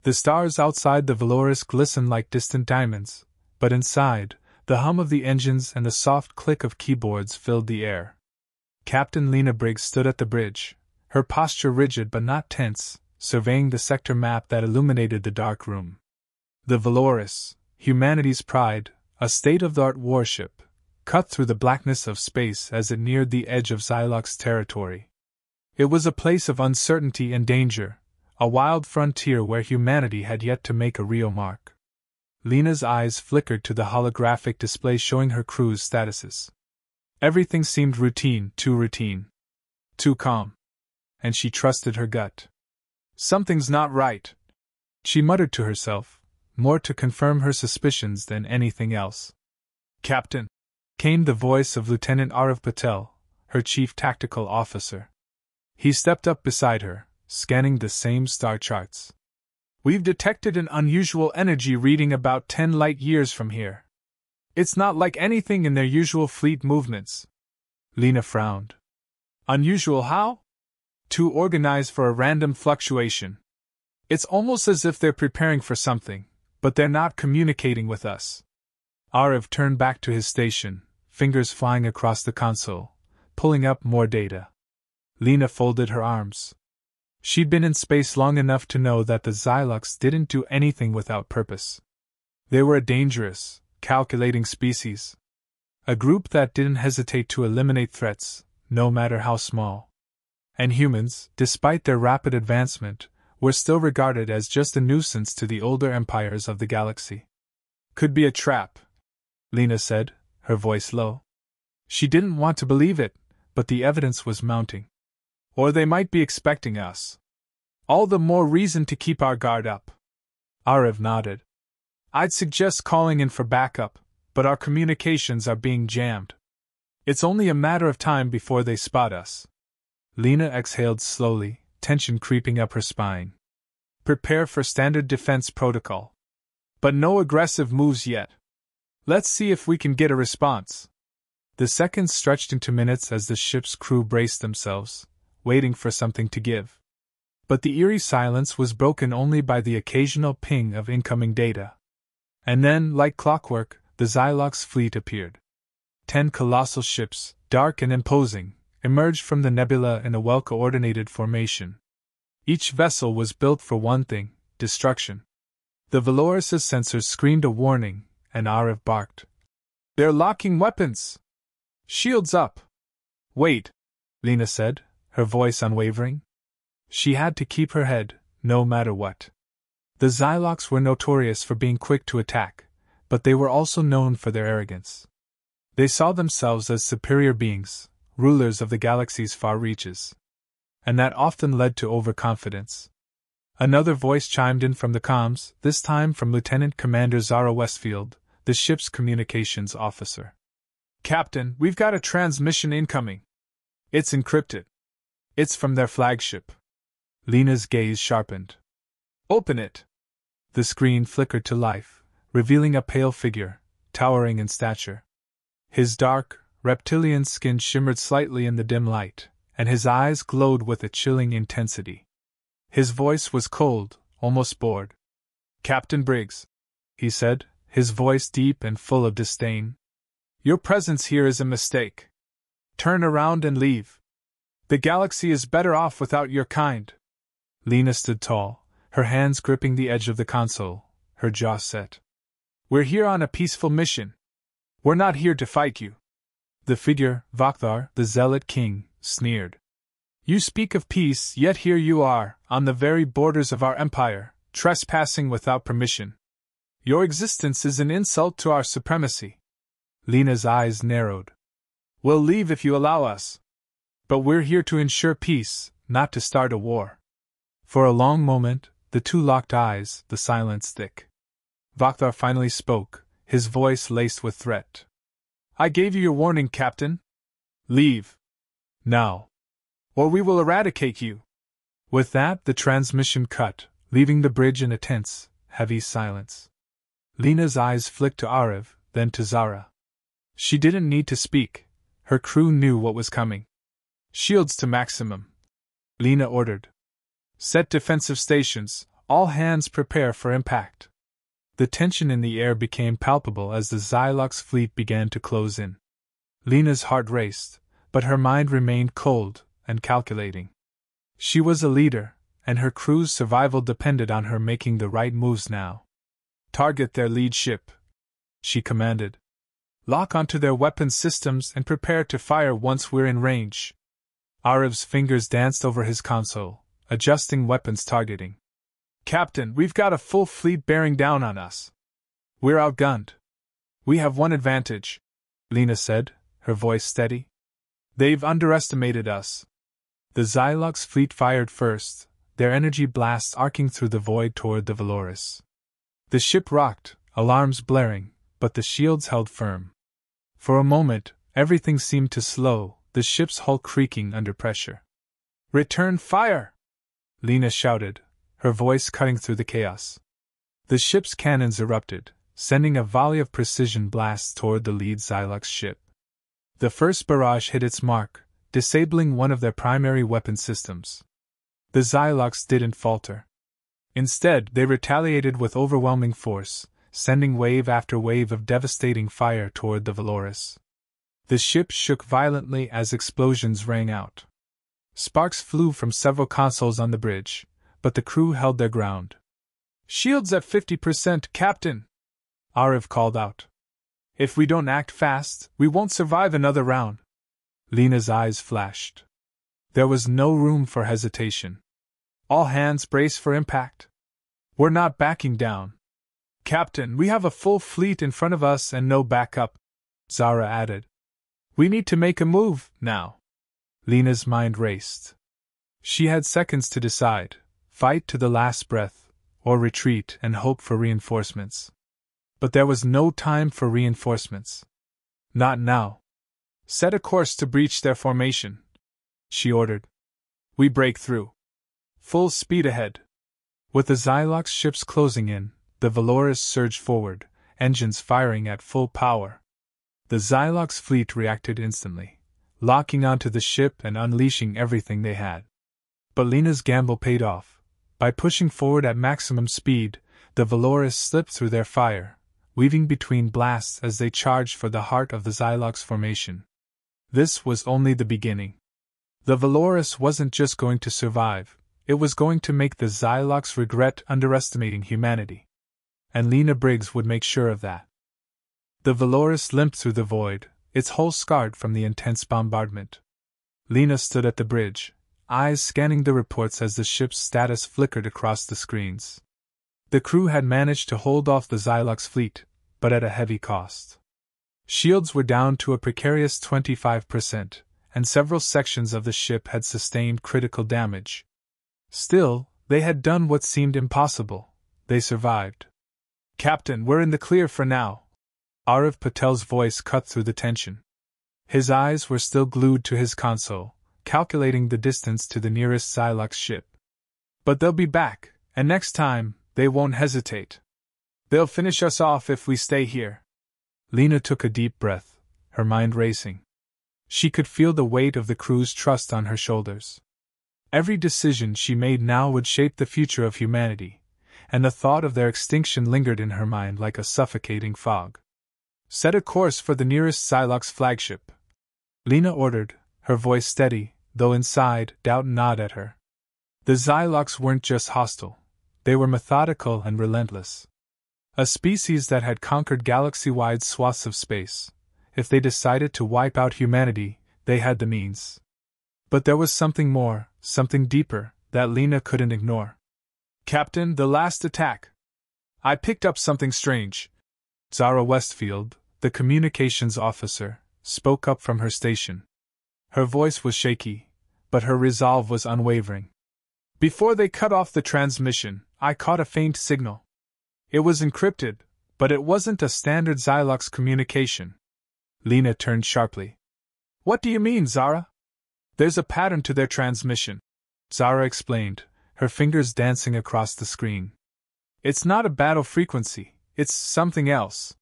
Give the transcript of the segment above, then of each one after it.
The stars outside the Valoris glistened like distant diamonds, but inside, the hum of the engines and the soft click of keyboards filled the air. Captain Lena Briggs stood at the bridge, her posture rigid but not tense, surveying the sector map that illuminated the dark room. The Valoris, humanity's pride, a state-of-the-art warship, cut through the blackness of space as it neared the edge of Xylox territory. It was a place of uncertainty and danger, a wild frontier where humanity had yet to make a real mark. Lena's eyes flickered to the holographic display showing her crew's statuses. Everything seemed routine, too calm. And she trusted her gut. Something's not right, she muttered to herself, more to confirm her suspicions than anything else. Captain, came the voice of Lieutenant Arav Patel, her chief tactical officer. He stepped up beside her, scanning the same star charts. We've detected an unusual energy reading about 10 light years from here. It's not like anything in their usual fleet movements. Lena frowned. Unusual how? Too organized for a random fluctuation. It's almost as if they're preparing for something, but they're not communicating with us. Arav turned back to his station, fingers flying across the console, pulling up more data. Lena folded her arms. She'd been in space long enough to know that the Xylox didn't do anything without purpose. They were a dangerous, calculating species. A group that didn't hesitate to eliminate threats, no matter how small. And humans, despite their rapid advancement, were still regarded as just a nuisance to the older empires of the galaxy. Could be a trap, Lena said, her voice low. She didn't want to believe it, but the evidence was mounting. Or they might be expecting us. All the more reason to keep our guard up. Arav nodded. I'd suggest calling in for backup, but our communications are being jammed. It's only a matter of time before they spot us. Lena exhaled slowly, tension creeping up her spine. Prepare for standard defense protocol. But no aggressive moves yet. Let's see if we can get a response. The seconds stretched into minutes as the ship's crew braced themselves, waiting for something to give. But the eerie silence was broken only by the occasional ping of incoming data. And then, like clockwork, the Xylox fleet appeared. 10 colossal ships, dark and imposing, emerged from the nebula in a well-coordinated formation. Each vessel was built for one thing: destruction. The Valoris' sensors screamed a warning, and Arav barked. They're locking weapons! Shields up! Wait, Lena said, her voice unwavering. She had to keep her head, no matter what. The Xylox were notorious for being quick to attack, but they were also known for their arrogance. They saw themselves as superior beings, rulers of the galaxy's far reaches. And that often led to overconfidence. Another voice chimed in from the comms, this time from Lieutenant Commander Zara Westfield, the ship's communications officer. Captain, we've got a transmission incoming. It's encrypted. It's from their flagship. Lena's gaze sharpened. Open it. The screen flickered to life, revealing a pale figure, towering in stature. His dark, reptilian skin shimmered slightly in the dim light, and his eyes glowed with a chilling intensity. His voice was cold, almost bored. Captain Briggs, he said, his voice deep and full of disdain. Your presence here is a mistake. Turn around and leave. The galaxy is better off without your kind. Lena stood tall, her hands gripping the edge of the console, her jaw set. We're here on a peaceful mission. We're not here to fight you. The figure, Vakthar, the Zealot King, sneered. You speak of peace, yet here you are, on the very borders of our empire, trespassing without permission. Your existence is an insult to our supremacy. Lena's eyes narrowed. We'll leave if you allow us. But we're here to ensure peace, not to start a war. For a long moment, the two locked eyes, the silence thick. Vakthar finally spoke, his voice laced with threat. I gave you your warning, Captain. Leave. Now. Or we will eradicate you. With that, the transmission cut, leaving the bridge in a tense, heavy silence. Lena's eyes flicked to Arav, then to Zara. She didn't need to speak. Her crew knew what was coming. Shields to maximum, Lena ordered. Set defensive stations, All hands prepare for impact. The tension in the air became palpable as the Xylox fleet began to close in. Lena's heart raced, but her mind remained cold and calculating. She was a leader, and her crew's survival depended on her making the right moves now. Target their lead ship, she commanded. Lock onto their weapon systems and prepare to fire once we're in range. Ariv's fingers danced over his console, adjusting weapons targeting. Captain, we've got a full fleet bearing down on us. We're outgunned. We have one advantage, Lena said, her voice steady. They've underestimated us. The Xylox fleet fired first, their energy blasts arcing through the void toward the Valoris. The ship rocked, alarms blaring, but the shields held firm. For a moment, everything seemed to slow, the ship's hull creaking under pressure. Return fire! Lena shouted, her voice cutting through the chaos. The ship's cannons erupted, sending a volley of precision blasts toward the lead Xylox ship. The first barrage hit its mark, disabling one of their primary weapon systems. The Xylox didn't falter. Instead, they retaliated with overwhelming force, sending wave after wave of devastating fire toward the Valoris. The ship shook violently as explosions rang out. Sparks flew from several consoles on the bridge, but the crew held their ground. Shields at 50%, Captain! Ariv called out. If we don't act fast, we won't survive another round. Lena's eyes flashed. There was no room for hesitation. All hands brace for impact. We're not backing down. Captain, we have a full fleet in front of us and no backup, Zara added. We need to make a move, now. Lena's mind raced. She had seconds to decide, fight to the last breath, or retreat and hope for reinforcements. But there was no time for reinforcements. Not now. Set a course to breach their formation, she ordered. We break through. Full speed ahead. With the Xylox ships closing in, the Valoris surged forward, engines firing at full power. The Xylox fleet reacted instantly, locking onto the ship and unleashing everything they had. But Lena's gamble paid off. By pushing forward at maximum speed, the Valoris slipped through their fire, weaving between blasts as they charged for the heart of the Xylox formation. This was only the beginning. The Valoris wasn't just going to survive, it was going to make the Xylox regret underestimating humanity. And Lena Briggs would make sure of that. The Valoris limped through the void, its hull scarred from the intense bombardment. Lena stood at the bridge, eyes scanning the reports as the ship's status flickered across the screens. The crew had managed to hold off the Xylox fleet, but at a heavy cost. Shields were down to a precarious 25%, and several sections of the ship had sustained critical damage. Still, they had done what seemed impossible. They survived. Captain, we're in the clear for now. Ariv Patel's voice cut through the tension. His eyes were still glued to his console, calculating the distance to the nearest Xylox ship. But they'll be back, and next time, they won't hesitate. They'll finish us off if we stay here. Lena took a deep breath, her mind racing. She could feel the weight of the crew's trust on her shoulders. Every decision she made now would shape the future of humanity, and the thought of their extinction lingered in her mind like a suffocating fog. Set a course for the nearest Xylox flagship, Lena ordered, her voice steady, though inside, doubt gnawed at her. The Xylox weren't just hostile, they were methodical and relentless. A species that had conquered galaxy-wide swaths of space. If they decided to wipe out humanity, they had the means. But there was something more, something deeper, that Lena couldn't ignore. Captain, the last attack. I picked up something strange. Zara Westfield, the communications officer, spoke up from her station. Her voice was shaky, but her resolve was unwavering. Before they cut off the transmission, I caught a faint signal. It was encrypted, but it wasn't a standard Xylox communication. Lena turned sharply. What do you mean, Zara? There's a pattern to their transmission, Zara explained, her fingers dancing across the screen. It's not a battle frequency, it's something else.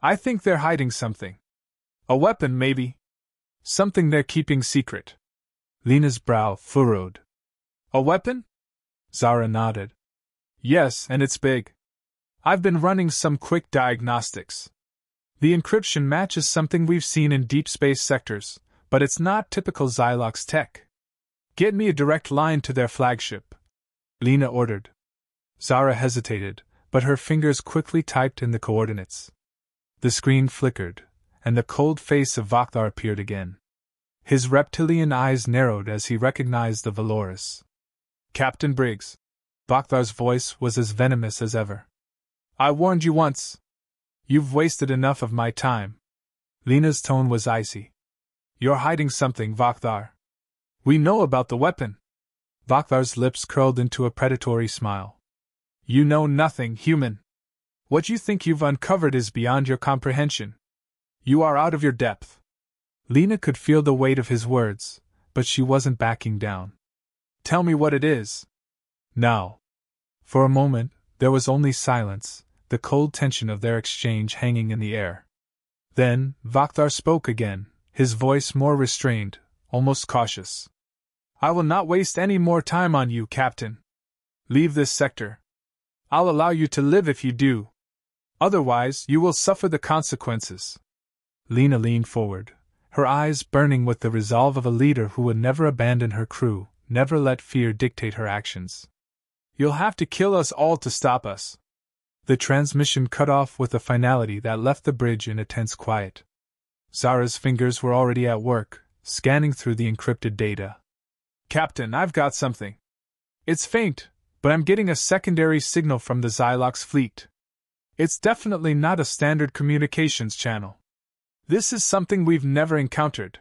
I think they're hiding something. A weapon, maybe. Something they're keeping secret. Lena's brow furrowed. A weapon? Zara nodded. Yes, and it's big. I've been running some quick diagnostics. The encryption matches something we've seen in deep space sectors, but it's not typical Xylox tech. Get me a direct line to their flagship, Lena ordered. Zara hesitated, but her fingers quickly typed in the coordinates. The screen flickered, and the cold face of Vakthar appeared again. His reptilian eyes narrowed as he recognized the Valoris. Captain Briggs. Vakthar's voice was as venomous as ever. I warned you once. You've wasted enough of my time. Lena's tone was icy. You're hiding something, Vakthar. We know about the weapon. Vakthar's lips curled into a predatory smile. You know nothing, human. What you think you've uncovered is beyond your comprehension. You are out of your depth. Lena could feel the weight of his words, but she wasn't backing down. Tell me what it is. Now. For a moment, there was only silence, the cold tension of their exchange hanging in the air. Then, Vakthar spoke again, his voice more restrained, almost cautious. I will not waste any more time on you, Captain. Leave this sector. I'll allow you to live if you do. Otherwise, you will suffer the consequences. Lena leaned forward, her eyes burning with the resolve of a leader who would never abandon her crew, never let fear dictate her actions. You'll have to kill us all to stop us. The transmission cut off with a finality that left the bridge in a tense quiet. Zara's fingers were already at work, scanning through the encrypted data. Captain, I've got something. It's faint, but I'm getting a secondary signal from the Xylox fleet. It's definitely not a standard communications channel. This is something we've never encountered.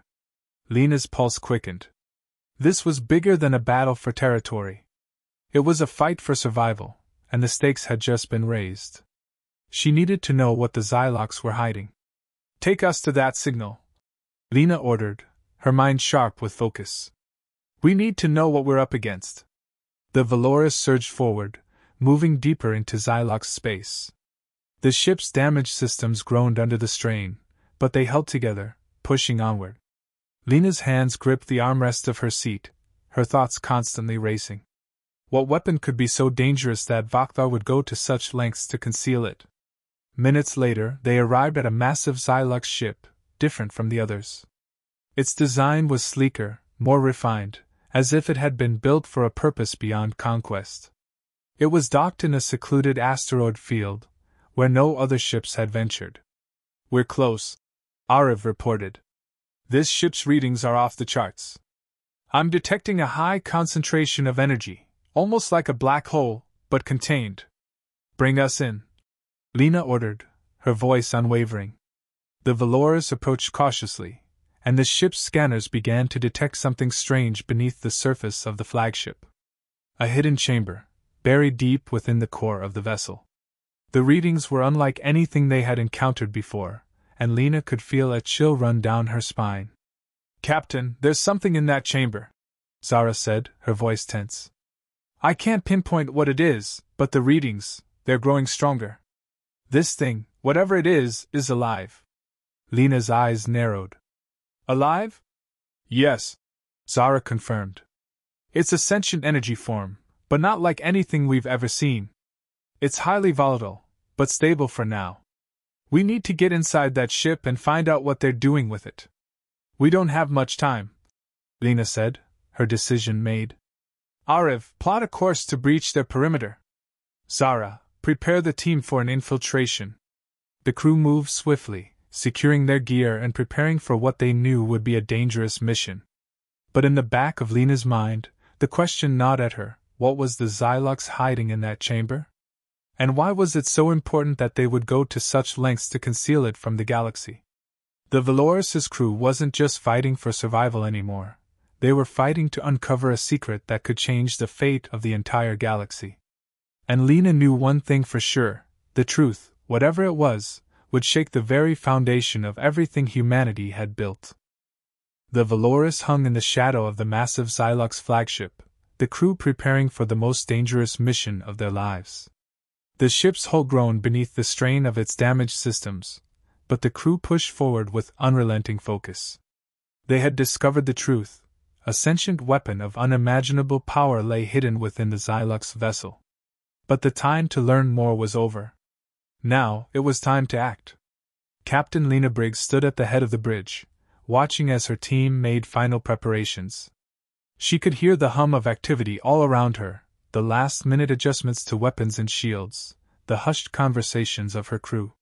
Lena's pulse quickened. This was bigger than a battle for territory. It was a fight for survival, and the stakes had just been raised. She needed to know what the Xylox were hiding. Take us to that signal, Lena ordered, her mind sharp with focus. We need to know what we're up against. The Valoris surged forward, moving deeper into Xylox space. The ship's damaged systems groaned under the strain, but they held together, pushing onward. Lena's hands gripped the armrest of her seat, her thoughts constantly racing. What weapon could be so dangerous that Vakthar would go to such lengths to conceal it? Minutes later, they arrived at a massive Xylox ship, different from the others. Its design was sleeker, more refined, as if it had been built for a purpose beyond conquest. It was docked in a secluded asteroid field, where no other ships had ventured. We're close, Ariv reported. This ship's readings are off the charts. I'm detecting a high concentration of energy, almost like a black hole, but contained. Bring us in, Lena ordered, her voice unwavering. The Valoris approached cautiously, and the ship's scanners began to detect something strange beneath the surface of the flagship. A hidden chamber, buried deep within the core of the vessel. The readings were unlike anything they had encountered before, and Lena could feel a chill run down her spine. Captain, there's something in that chamber, Zara said, her voice tense. I can't pinpoint what it is, but the readings, they're growing stronger. This thing, whatever it is alive. Lena's eyes narrowed. Alive? Yes, Zara confirmed. It's a sentient energy form, but not like anything we've ever seen. It's highly volatile, but stable for now. We need to get inside that ship and find out what they're doing with it. We don't have much time, Lena said, her decision made. Ariv, plot a course to breach their perimeter. Zara, prepare the team for an infiltration. The crew moved swiftly, securing their gear and preparing for what they knew would be a dangerous mission. But in the back of Lena's mind, the question gnawed at her, what was the Xylox hiding in that chamber? And why was it so important that they would go to such lengths to conceal it from the galaxy? The Valoris' crew wasn't just fighting for survival anymore. They were fighting to uncover a secret that could change the fate of the entire galaxy. And Lena knew one thing for sure, the truth, whatever it was, would shake the very foundation of everything humanity had built. The Valoris hung in the shadow of the massive Xylox flagship, the crew preparing for the most dangerous mission of their lives. The ship's hull groaned beneath the strain of its damaged systems, but the crew pushed forward with unrelenting focus. They had discovered the truth. A sentient weapon of unimaginable power lay hidden within the Xylox vessel. But the time to learn more was over. Now, it was time to act. Captain Lena Briggs stood at the head of the bridge, watching as her team made final preparations. She could hear the hum of activity all around her, the last-minute adjustments to weapons and shields, the hushed conversations of her crew.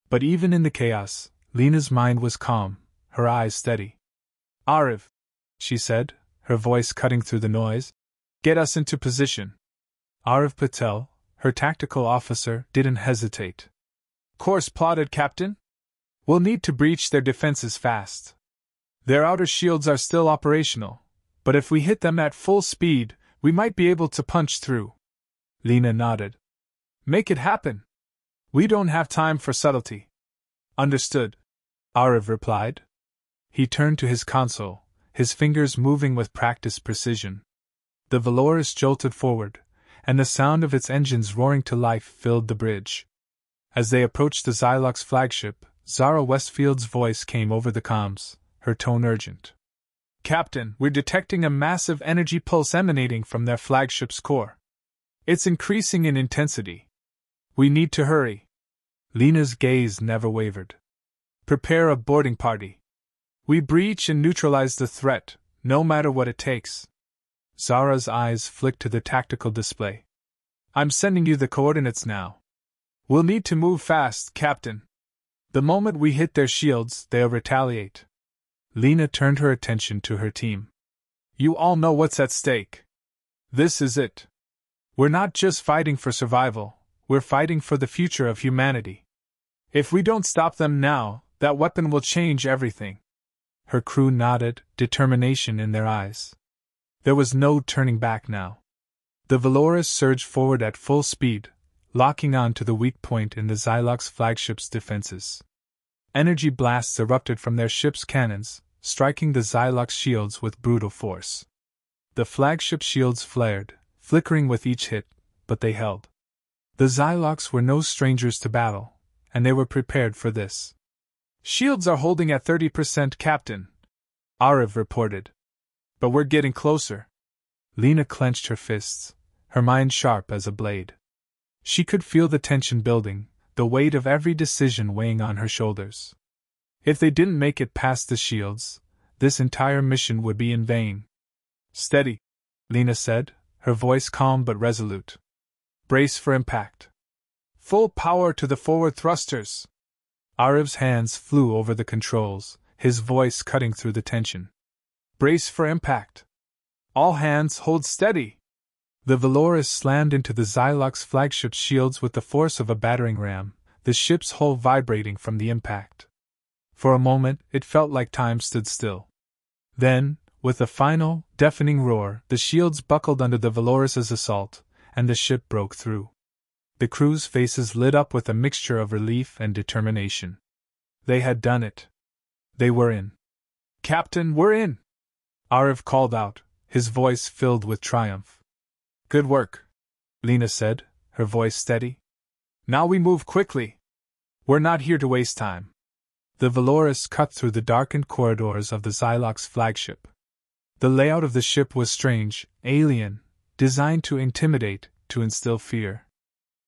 But even in the chaos, Lena's mind was calm, her eyes steady. "Ariv," she said, her voice cutting through the noise, "get us into position." Ariv Patel, her tactical officer, didn't hesitate. "Course plotted, Captain. We'll need to breach their defenses fast. Their outer shields are still operational, but if we hit them at full speed, we might be able to punch through." Lena nodded. "Make it happen. We don't have time for subtlety." "Understood," Ariv replied. He turned to his console, his fingers moving with practiced precision. The Valoris jolted forward, and the sound of its engines roaring to life filled the bridge. As they approached the Xylox flagship, Zara Westfield's voice came over the comms, her tone urgent. "Captain, we're detecting a massive energy pulse emanating from their flagship's core. It's increasing in intensity. We need to hurry." Lena's gaze never wavered. "Prepare a boarding party. We breach and neutralize the threat, no matter what it takes." Zara's eyes flicked to the tactical display. "I'm sending you the coordinates now. We'll need to move fast, Captain. The moment we hit their shields, they'll retaliate." Lena turned her attention to her team. "You all know what's at stake. This is it. We're not just fighting for survival, we're fighting for the future of humanity. If we don't stop them now, that weapon will change everything." Her crew nodded, determination in their eyes. There was no turning back now. The Valoris surged forward at full speed, locking on to the weak point in the Xylox flagship's defenses. Energy blasts erupted from their ship's cannons, striking the Xylox shields with brutal force. The flagship shields flared, flickering with each hit, but they held. The Xylox were no strangers to battle, and they were prepared for this. "Shields are holding at 30%, Captain," Ariv reported. "But we're getting closer." Lena clenched her fists, her mind sharp as a blade. She could feel the tension building, the weight of every decision weighing on her shoulders. If they didn't make it past the shields, this entire mission would be in vain. "Steady," Lena said, her voice calm but resolute. "Brace for impact. Full power to the forward thrusters." Ariv's hands flew over the controls, his voice cutting through the tension. "Brace for impact. All hands hold steady." The Valoris slammed into the Xylox flagship's shields with the force of a battering ram, the ship's hull vibrating from the impact. For a moment, it felt like time stood still. Then, with a final, deafening roar, the shields buckled under the Valoris's assault, and the ship broke through. The crew's faces lit up with a mixture of relief and determination. They had done it. They were in. "Captain, we're in!" Ariv called out, his voice filled with triumph. "Good work," Lena said, her voice steady. "Now we move quickly. We're not here to waste time." The Valoris cut through the darkened corridors of the Xylox flagship. The layout of the ship was strange, alien, designed to intimidate, to instill fear.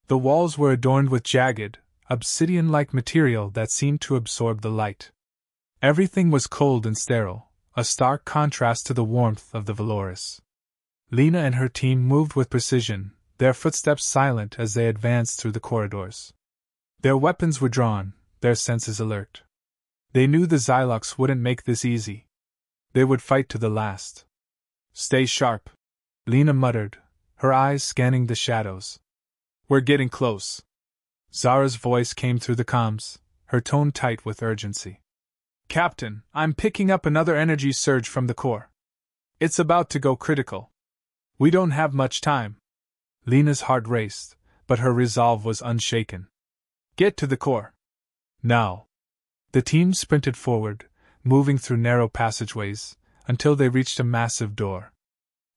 The walls were adorned with jagged, obsidian-like material that seemed to absorb the light. Everything was cold and sterile, a stark contrast to the warmth of the Valoris. Lena and her team moved with precision, their footsteps silent as they advanced through the corridors. Their weapons were drawn, their senses alert. They knew the Xylox wouldn't make this easy. They would fight to the last. "Stay sharp," Lena muttered, her eyes scanning the shadows. "We're getting close." Zara's voice came through the comms, her tone tight with urgency. "Captain, I'm picking up another energy surge from the core. It's about to go critical. We don't have much time." Lena's heart raced, but her resolve was unshaken. "Get to the core. Now." The team sprinted forward, moving through narrow passageways, until they reached a massive door.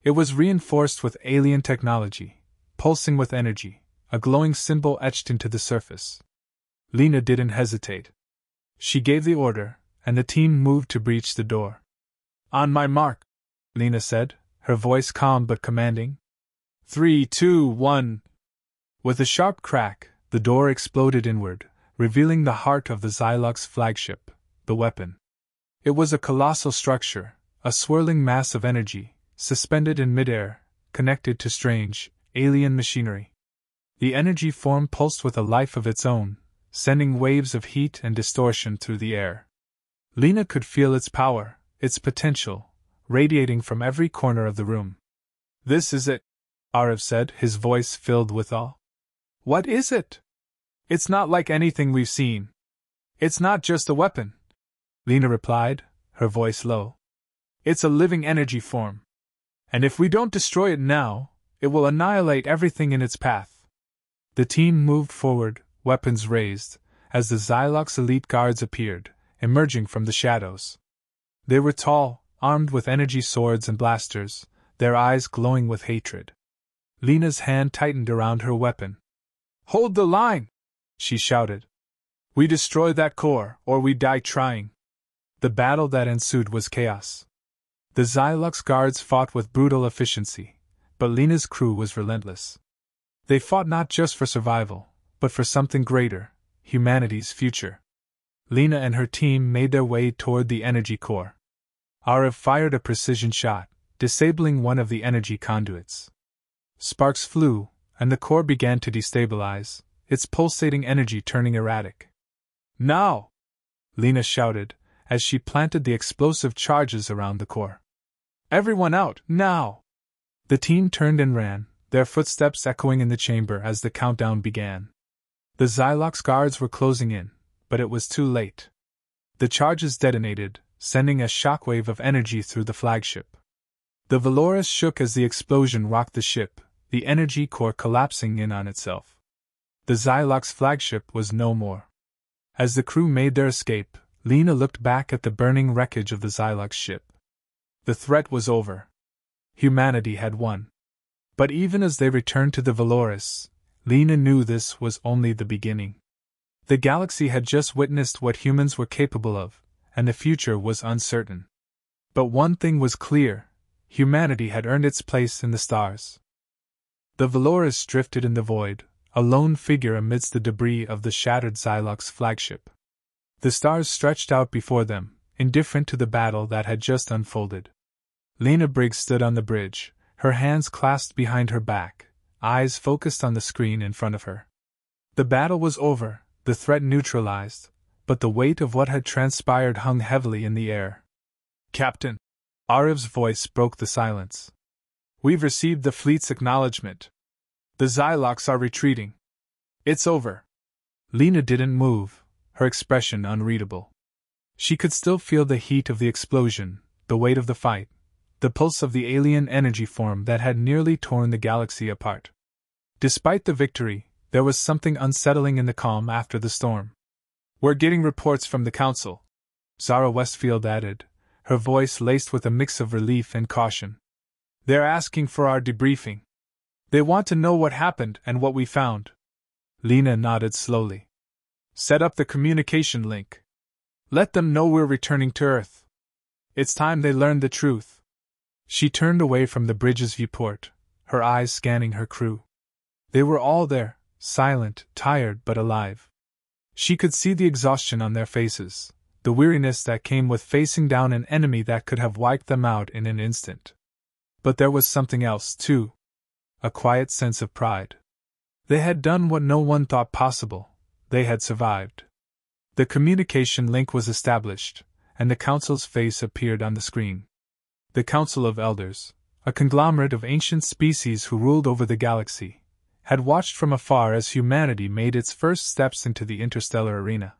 It was reinforced with alien technology, pulsing with energy, a glowing symbol etched into the surface. Lena didn't hesitate. She gave the order, and the team moved to breach the door. "On my mark," Lena said, her voice calm but commanding. 3, 2, 1. With a sharp crack, the door exploded inward, revealing the heart of the Xylox flagship, the weapon. It was a colossal structure, a swirling mass of energy, suspended in midair, connected to strange, alien machinery. The energy form pulsed with a life of its own, sending waves of heat and distortion through the air. Lena could feel its power, its potential, radiating from every corner of the room. "This is it," Arav said, his voice filled with awe. "What is it? It's not like anything we've seen." "It's not just a weapon," Lena replied, her voice low. "It's a living energy form. And if we don't destroy it now, it will annihilate everything in its path." The team moved forward, weapons raised, as the Xylox elite guards appeared, emerging from the shadows. They were tall, armed with energy swords and blasters, their eyes glowing with hatred. Lena's hand tightened around her weapon. "Hold the line!" she shouted. "We destroy that core, or we die trying." The battle that ensued was chaos. The Xylox guards fought with brutal efficiency, but Lena's crew was relentless. They fought not just for survival, but for something greater, humanity's future. Lena and her team made their way toward the energy core. Arav fired a precision shot, disabling one of the energy conduits. Sparks flew, and the core began to destabilize, its pulsating energy turning erratic. "Now!" Lena shouted, as she planted the explosive charges around the core. "Everyone out, now!" The team turned and ran, their footsteps echoing in the chamber as the countdown began. The Xylox guards were closing in, but it was too late. The charges detonated, sending a shockwave of energy through the flagship. The Valoris shook as the explosion rocked the ship, the energy core collapsing in on itself. The Xylox flagship was no more. As the crew made their escape, Lena looked back at the burning wreckage of the Xylox ship. The threat was over. Humanity had won. But even as they returned to the Valoris, Lena knew this was only the beginning. The galaxy had just witnessed what humans were capable of, and the future was uncertain. But one thing was clear: humanity had earned its place in the stars. The Valoris drifted in the void, a lone figure amidst the debris of the shattered Xylox flagship. The stars stretched out before them, indifferent to the battle that had just unfolded. Lena Briggs stood on the bridge, her hands clasped behind her back, eyes focused on the screen in front of her. The battle was over, the threat neutralized, but the weight of what had transpired hung heavily in the air. "Captain," Arav's voice broke the silence. "We've received the fleet's acknowledgement. The Xylox are retreating. It's over." Lena didn't move, her expression unreadable. She could still feel the heat of the explosion, the weight of the fight, the pulse of the alien energy form that had nearly torn the galaxy apart. Despite the victory, there was something unsettling in the calm after the storm. "We're getting reports from the Council," Zara Westfield added, her voice laced with a mix of relief and caution. "They're asking for our debriefing. They want to know what happened and what we found." Lena nodded slowly. "Set up the communication link. Let them know we're returning to Earth. It's time they learned the truth." She turned away from the bridge's viewport, her eyes scanning her crew. They were all there, silent, tired but alive. She could see the exhaustion on their faces, the weariness that came with facing down an enemy that could have wiped them out in an instant. But there was something else, too. A quiet sense of pride. They had done what no one thought possible. They had survived. The communication link was established, and the Council's face appeared on the screen. The Council of Elders, a conglomerate of ancient species who ruled over the galaxy, had watched from afar as humanity made its first steps into the interstellar arena.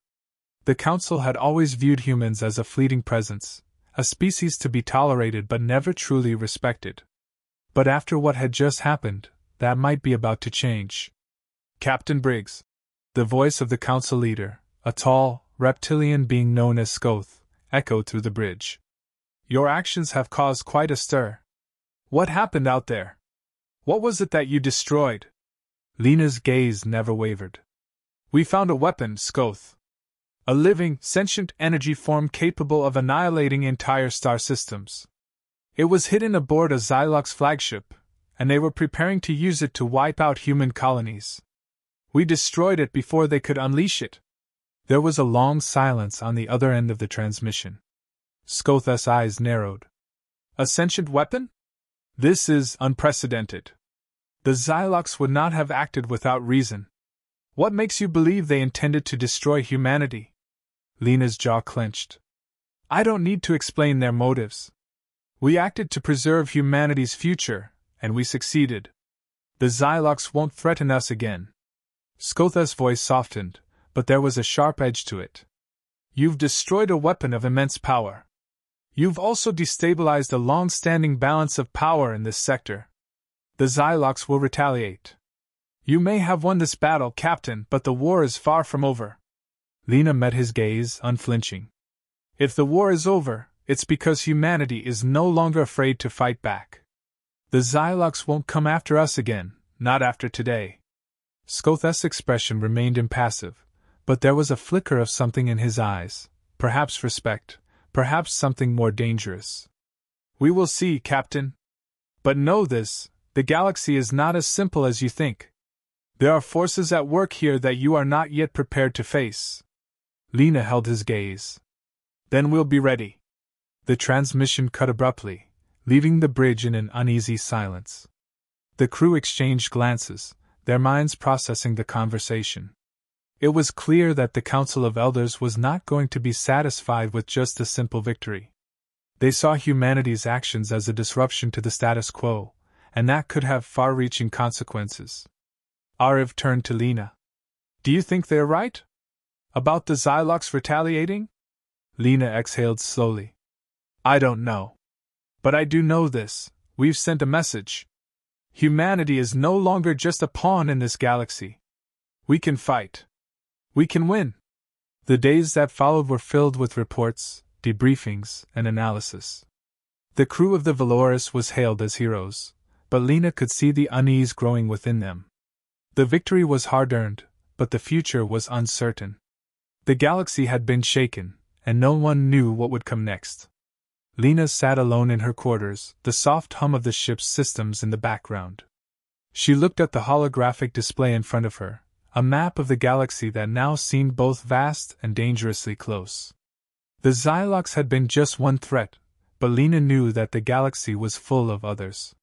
The Council had always viewed humans as a fleeting presence, a species to be tolerated but never truly respected. But after what had just happened, that might be about to change. "Captain Briggs," the voice of the Council leader, a tall, reptilian being known as Scoth, echoed through the bridge. "Your actions have caused quite a stir. What happened out there? What was it that you destroyed?" Lena's gaze never wavered. "We found a weapon, Scoth. A living, sentient energy form capable of annihilating entire star systems. It was hidden aboard a Xylox flagship, and they were preparing to use it to wipe out human colonies." We destroyed it before they could unleash it. There was a long silence on the other end of the transmission. Scoth's eyes narrowed. A sentient weapon? This is unprecedented. The Xylox would not have acted without reason. What makes you believe they intended to destroy humanity? Lena's jaw clenched. I don't need to explain their motives. We acted to preserve humanity's future, and we succeeded. The Xylox won't threaten us again. Scoth's voice softened, but there was a sharp edge to it. You've destroyed a weapon of immense power. You've also destabilized a long-standing balance of power in this sector. The Xylox will retaliate. You may have won this battle, Captain, but the war is far from over. Lena met his gaze, unflinching. If the war is over, it's because humanity is no longer afraid to fight back. The Xylox won't come after us again, not after today. Scoth's expression remained impassive, but there was a flicker of something in his eyes, perhaps respect, perhaps something more dangerous. We will see, Captain. But know this, the galaxy is not as simple as you think. There are forces at work here that you are not yet prepared to face. Lena held his gaze. Then we'll be ready. The transmission cut abruptly, leaving the bridge in an uneasy silence. The crew exchanged glances, their minds processing the conversation. It was clear that the Council of Elders was not going to be satisfied with just a simple victory. They saw humanity's actions as a disruption to the status quo, and that could have far-reaching consequences. Ariv turned to Lena. Do you think they're right? About the Xylox retaliating? Lena exhaled slowly. I don't know. But I do know this, we've sent a message. Humanity is no longer just a pawn in this galaxy. We can fight. We can win. The days that followed were filled with reports, debriefings, and analysis. The crew of the Valoris was hailed as heroes, but Lena could see the unease growing within them. The victory was hard-earned, but the future was uncertain. The galaxy had been shaken, and no one knew what would come next. Lena sat alone in her quarters, the soft hum of the ship's systems in the background. She looked at the holographic display in front of her, a map of the galaxy that now seemed both vast and dangerously close. The Xylox had been just one threat, but Lena knew that the galaxy was full of others.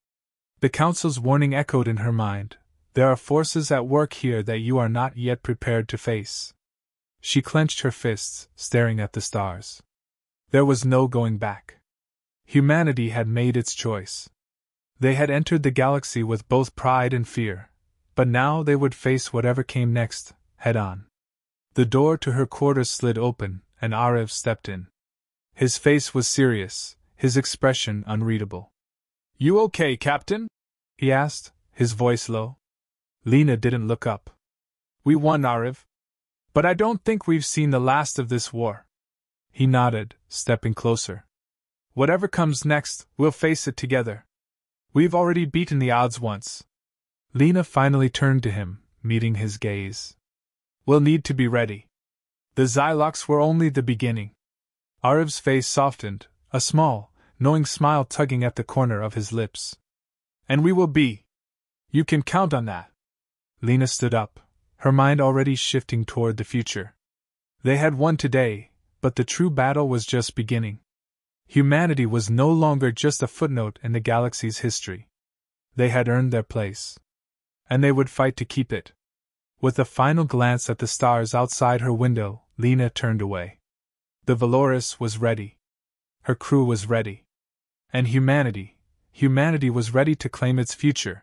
The Council's warning echoed in her mind. There are forces at work here that you are not yet prepared to face. She clenched her fists, staring at the stars. There was no going back. Humanity had made its choice. They had entered the galaxy with both pride and fear, but now they would face whatever came next, head-on. The door to her quarters slid open, and Ariv stepped in. His face was serious, his expression unreadable. You okay, Captain? He asked, his voice low. Lena didn't look up. We won, Ariv. But I don't think we've seen the last of this war. He nodded, stepping closer. Whatever comes next, we'll face it together. We've already beaten the odds once. Lena finally turned to him, meeting his gaze. We'll need to be ready. The Xylox were only the beginning. Ariv's face softened, a small, knowing smile tugging at the corner of his lips. And we will be. You can count on that. Lena stood up, her mind already shifting toward the future. They had won today, but the true battle was just beginning. Humanity was no longer just a footnote in the galaxy's history. They had earned their place. And they would fight to keep it. With a final glance at the stars outside her window, Lena turned away. The Valoris was ready. Her crew was ready. And humanity was ready to claim its future,